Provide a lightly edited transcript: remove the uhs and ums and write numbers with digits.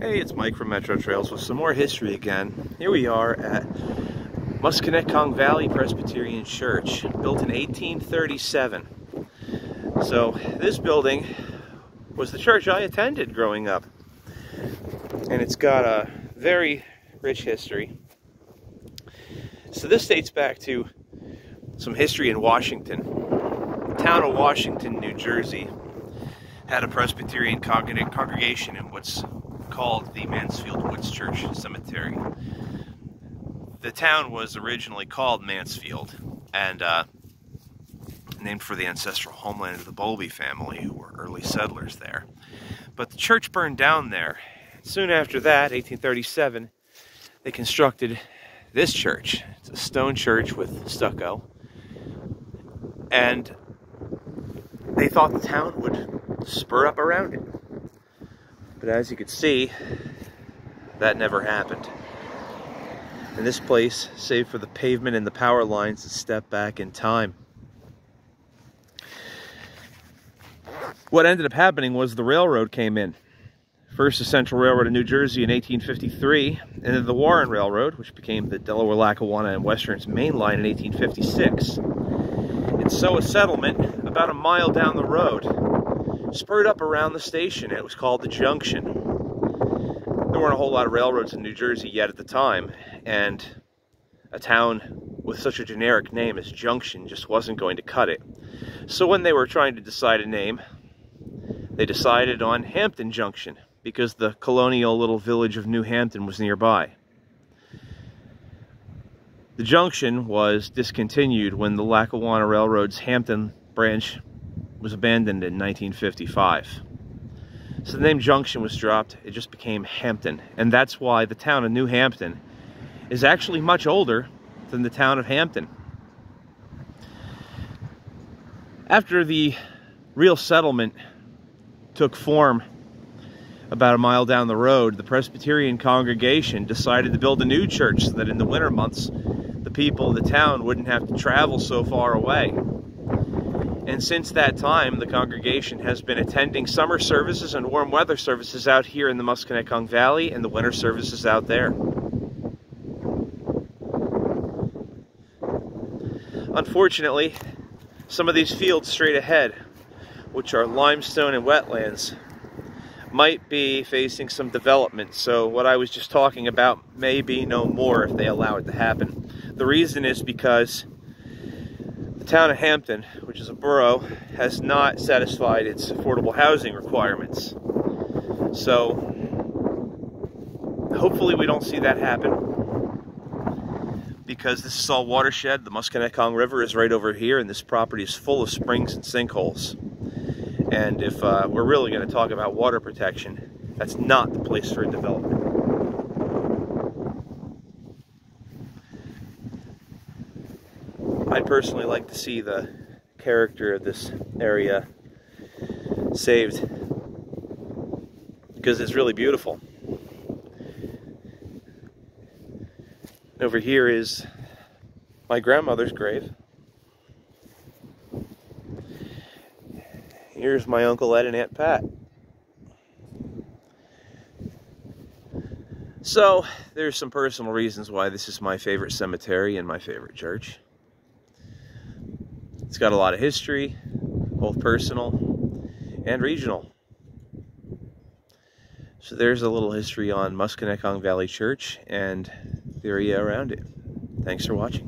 Hey, it's Mike from Metro Trails with some more history again. Here we are at Musconetcong Valley Presbyterian Church, built in 1837. So this building was the church I attended growing up, and it's got a very rich history. So this dates back to some history in Washington. The town of Washington, New Jersey, had a Presbyterian congregation in what's called the Mansfield Woods Church Cemetery. The town was originally called Mansfield and named for the ancestral homeland of the Bowlby family, who were early settlers there. But the church burned down there. Soon after that, 1837, they constructed this church. It's a stone church with stucco, and they thought the town would spur up around it. But as you can see, that never happened. And this place, save for the pavement and the power lines, is a step back in time. What ended up happening was the railroad came in. First the Central Railroad of New Jersey in 1853, and then the Warren Railroad, which became the Delaware, Lackawanna, and Western's main line in 1856. And so a settlement about a mile down the road spurred up around the station. It was called the Junction. There weren't a whole lot of railroads in New Jersey yet at the time, and a town with such a generic name as Junction just wasn't going to cut it. So when they were trying to decide a name, they decided on Hampton Junction, because the colonial little village of New Hampton was nearby. The Junction was discontinued when the Lackawanna Railroad's Hampton branch was abandoned in 1955. So the name Junction was dropped. It just became Hampton, and that's why the town of New Hampton is actually much older than the town of Hampton. After the real settlement took form about a mile down the road, the Presbyterian congregation decided to build a new church so that in the winter months the people of the town wouldn't have to travel so far away. And since that time, the congregation has been attending summer services and warm weather services out here in the Musconetcong Valley, and the winter services out there. Unfortunately, some of these fields straight ahead, which are limestone and wetlands, might be facing some development. So what I was just talking about may be no more if they allow it to happen. The reason is because the town of Hampton, which is a borough, has not satisfied its affordable housing requirements. So hopefully we don't see that happen, because this is all watershed. The Musconetcong River is right over here, and this property is full of springs and sinkholes. And if we're really going to talk about water protection, that's not the place for a development. I'd personally like to see the character of this area saved, because it's really beautiful. Over here is my grandmother's grave. Here's my Uncle Ed and Aunt Pat. So there's some personal reasons why this is my favorite cemetery and my favorite church. It's got a lot of history, both personal and regional. So there's a little history on Musconetcong Valley Church and the area around it. Thanks for watching.